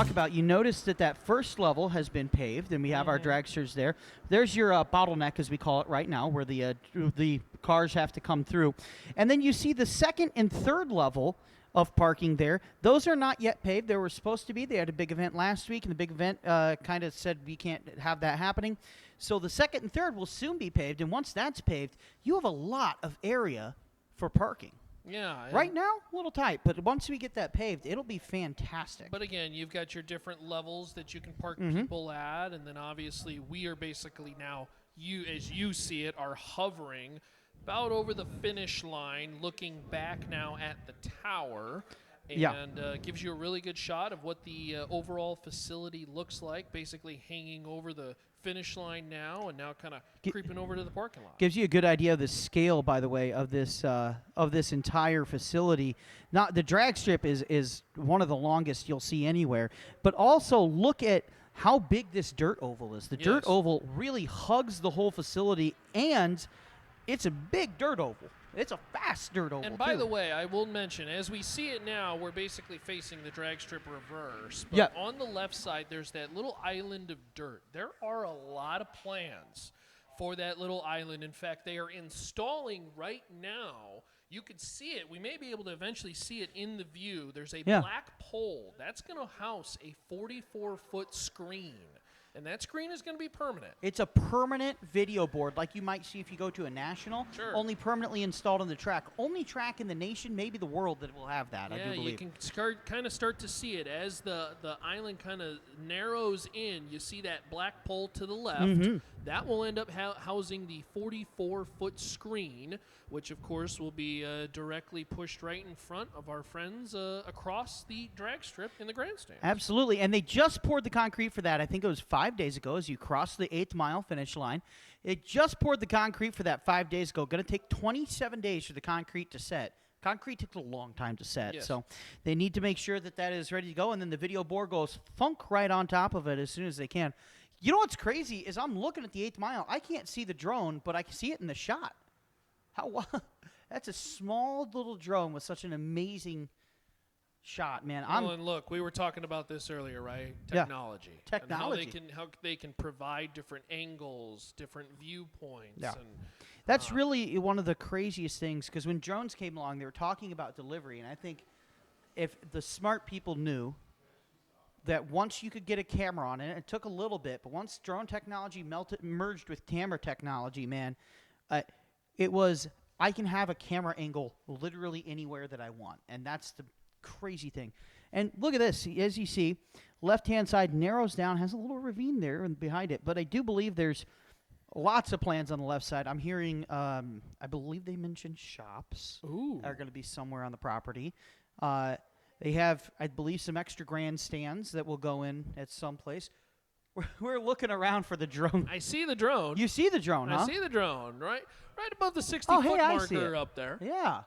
talk about, you notice that first level has been paved, and we have our dragsters there. There's your bottleneck, as we call it right now, where the cars have to come through. And then you see the second and third level of parking there. Those are not yet paved. They were supposed to be. They had a big event last week, and the big event kind of said we can't have that happening. So the second and third will soon be paved, and once that's paved, you have a lot of area for parking. Yeah. Right now, a little tight, but once we get that paved, it'll be fantastic. But again, you've got your different levels that you can park people at, and then obviously we are basically now, as you see it, are hovering about over the finish line, looking back now at the tower, and gives you a really good shot of what the overall facility looks like, basically hanging over the finish line now, and now kind of creeping over to the parking lot. Gives you a good idea of the scale, by the way, of this entire facility. Not the drag strip is one of the longest you'll see anywhere, but also look at how big this dirt oval is. The dirt oval really hugs the whole facility, and it's a big dirt oval. It's a fast dirt oval. And by the way, I will mention, as we see it now, we're basically facing the drag strip reverse. But on the left side, there's that little island of dirt. There are a lot of plans for that little island. In fact, they are installing right now. You could see it. We may be able to eventually see it in the view. There's a black pole. That's going to house a 44-foot screen. And that screen is going to be permanent. It's a permanent video board like you might see if you go to a national, only permanently installed on the track. Only track in the nation, maybe the world, that will have that, I do believe. Yeah, you can kind of start to see it. As the island kind of narrows in, you see that black pole to the left. That will end up housing the 44-foot screen, which, of course, will be directly pushed right in front of our friends across the drag strip in the grandstand. Absolutely, and they just poured the concrete for that. I think it was 5 days ago as you crossed the 8th mile finish line. It just poured the concrete for that 5 days ago. Going to take 27 days for the concrete to set. Concrete takes a long time to set, so they need to make sure that is ready to go, and then the video board goes thunk right on top of it as soon as they can. You know what's crazy is I'm looking at the 8th mile. I can't see the drone, but I can see it in the shot. That's a small little drone with such an amazing shot, man. And look, we were talking about this earlier, right? Technology. Technology. And how they can provide different angles, different viewpoints. Yeah. And that's really one of the craziest things, because when drones came along, they were talking about delivery, and I think if the smart people knew that once you could get a camera on it, it took a little bit, but once drone technology merged with camera technology, man, it was, I can have a camera angle literally anywhere that I want, and that's the crazy thing. And look at this. As you see, left-hand side narrows down, has a little ravine there and behind it, but I do believe there's lots of plans on the left side. I'm hearing, I believe they mentioned shops are going to be somewhere on the property. They have, I believe, some extra grandstands that will go in at some place. We're looking around for the drone. I see the drone. You see the drone, huh? I see the drone, right above the 60-foot marker up there. Yeah,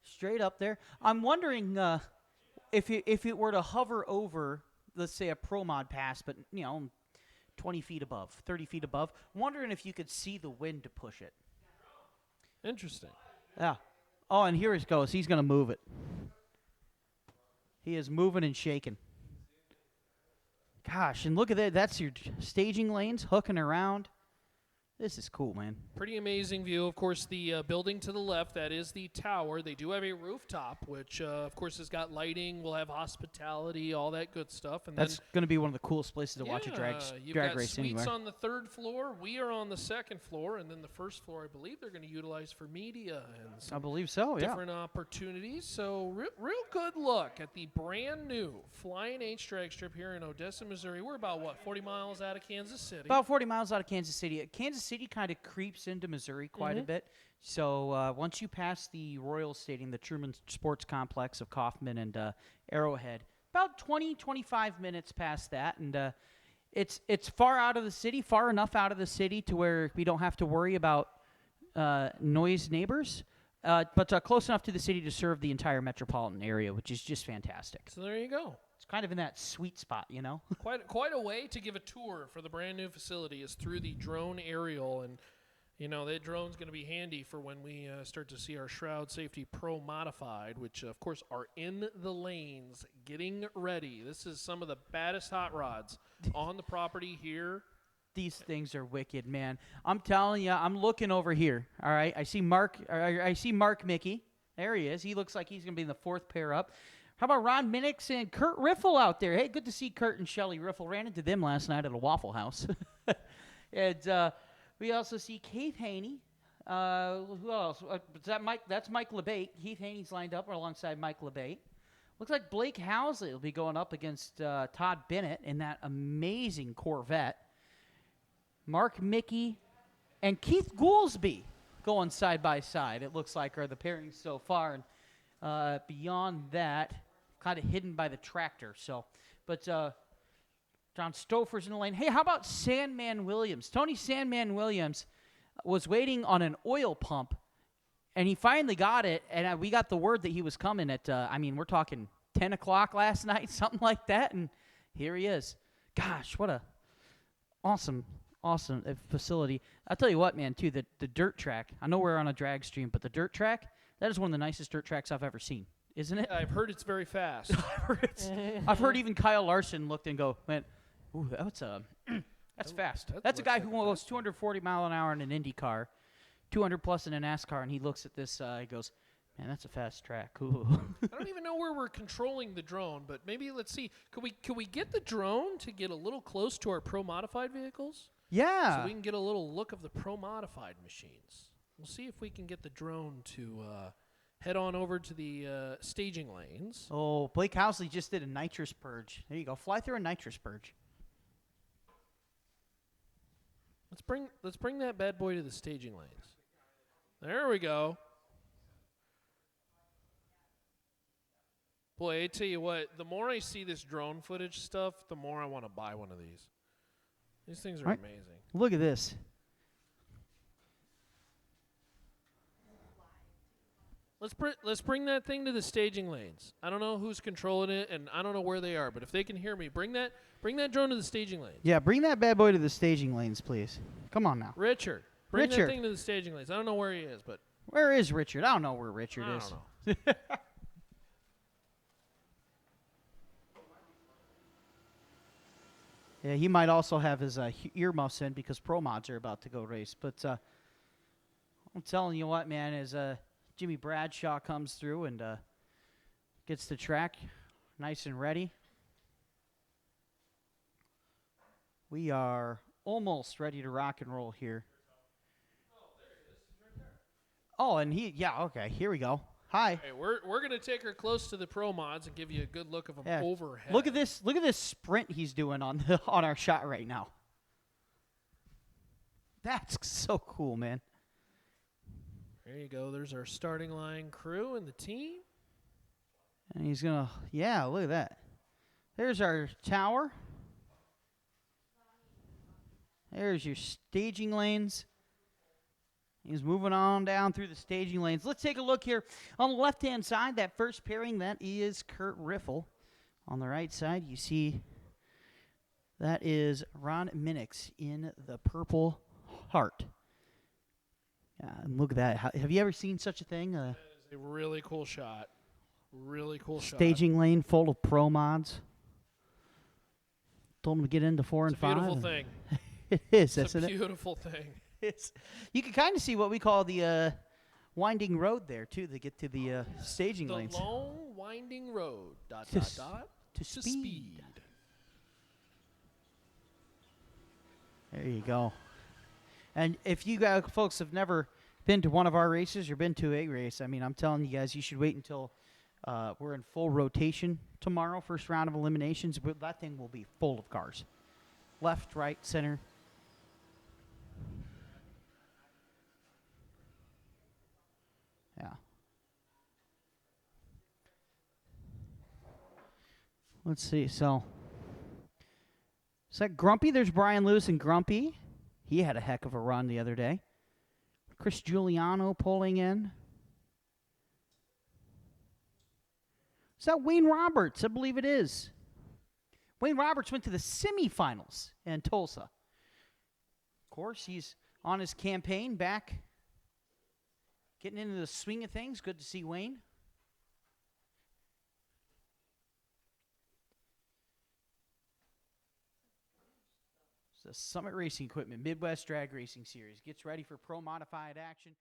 straight up there. I'm wondering if it were to hover over, let's say, a Pro Mod pass, but 20 feet above, 30 feet above. I'm wondering if you could see the wind to push it. Interesting. Yeah. Oh, and here it goes. He's going to move it. He is moving and shaking. Gosh, and look at that. That's your staging lanes hooking around. This is cool, man. Pretty amazing view. Of course, the building to the left, that is the tower. They do have a rooftop, which, of course, has got lighting. We'll have hospitality, all that good stuff. And that's going to be one of the coolest places to watch a drag race anywhere. You've got suites on the third floor. We are on the second floor. And then the first floor, I believe they're going to utilize for media and I believe so, different opportunities. So real good look at the brand new Flying H drag strip here in Odessa, Missouri. We're about, 40 miles out of Kansas City? About 40 miles out of Kansas City. Kansas City kind of creeps into Missouri quite a bit. So once you pass the Royal Stadium, the Truman Sports Complex of Kaufman and Arrowhead, about 20, 25 minutes past that. And it's far out of the city, far enough out of the city to where we don't have to worry about noise neighbors, but close enough to the city to serve the entire metropolitan area, which is just fantastic. So there you go. It's kind of in that sweet spot, Quite a way to give a tour for the brand new facility is through the drone aerial, and You know, that drone's going to be handy for when we start to see our Shroud Safety Pro Modified, which, of course, are in the lanes getting ready. This is some of the baddest hot rods on the property here. These things are wicked, man. I'm telling you, I'm looking over here. All right, I see Mark Mickey. There he is. He looks like he's going to be in the fourth pair up. How about Ron Minix and Kurt Riffle out there? Hey, good to see Kurt and Shelly Riffle. Ran into them last night at a Waffle House. And we also see Keith Haney. Who else? Is that Mike? That's Mike LeBate. Keith Haney's lined up alongside Mike LeBate. Looks like Blake Housley will be going up against Todd Bennett in that amazing Corvette. Mark Mickey and Keith Goolsby going side by side, it looks like, are the pairings so far. And beyond that, kind of hidden by the tractor. But John Stouffer's in the lane. Hey, how about Sandman Williams? Tony Sandman Williams was waiting on an oil pump, and he finally got it, and we got the word that he was coming at, we're talking 10 o'clock last night, something like that, and here he is. Gosh, what a awesome facility. I'll tell you what, man, too, the dirt track, I know we're on a drag stream, but the dirt track, that is one of the nicest dirt tracks I've ever seen, isn't it? I've heard it's very fast. I've heard even Kyle Larson looked and went, ooh, that's fast. That's a guy who goes 240 mile an hour in an Indy car, 200 plus in a NASCAR, and he looks at this, he goes, man, that's a fast track. Ooh. I don't even know where we're controlling the drone, but maybe let's see. Could we get the drone to get a little close to our Pro Modified vehicles? Yeah. So we can get a little look of the Pro Modified machines. We'll see if we can get the drone to head on over to the staging lanes. Oh, Blake Housley just did a nitrous purge. There you go. Fly through a nitrous purge. Let's bring that bad boy to the staging lanes. There we go. Boy, I tell you what, the more I see this drone footage stuff, the more I want to buy one of these. These things are amazing. Look at this. Let's bring that thing to the staging lanes. I don't know who's controlling it, and I don't know where they are, but if they can hear me, bring that drone to the staging lanes. Yeah, bring that bad boy to the staging lanes, please. Come on now. Bring that thing to the staging lanes. I don't know where he is, but where is Richard? I don't know where Richard is. I don't know. Yeah, he might also have his earmuffs in because Pro Mods are about to go race. But I'm telling you what, man, as Jimmy Bradshaw comes through and gets the track nice and ready, we are almost ready to rock and roll here. Oh, and okay, here we go. Hi. Hey, we're gonna take her close to the Pro Mods and give you a good look of them overhead. Look at this sprint he's doing on our shot right now. That's so cool, man. There you go. There's our starting line crew and the team. And he's gonna, look at that. There's our tower. There's your staging lanes. He's moving on down through the staging lanes. Let's take a look here. On the left-hand side, that first pairing, that is Kurt Riffle. On the right side, you see that is Ron Minix in the Purple Heart. And look at that. Have you ever seen such a thing? That is a really cool shot. Really cool shot. Staging lane full of Pro Mods. Told him to get into 4 and 5. It's a beautiful thing. It is, it's isn't it? It's a beautiful thing. You can kind of see what we call the winding road there, too, to get to the staging lanes. The long winding road, to speed. There you go. And if you guys, folks, have never been to one of our races or been to a race, I'm telling you guys, you should wait until we're in full rotation tomorrow, first round of eliminations. That thing will be full of cars. Left, right, center. Yeah. Let's see. So, is that Grumpy? There's Brian Lewis and Grumpy. He had a heck of a run the other day. Chris Giuliano pulling in. Is that Wayne Roberts? I believe it is. Wayne Roberts went to the semifinals in Tulsa. Of course, he's on his campaign, back getting into the swing of things. Good to see Wayne. The Summit Racing Equipment Midwest Drag Racing Series gets ready for pro modified action.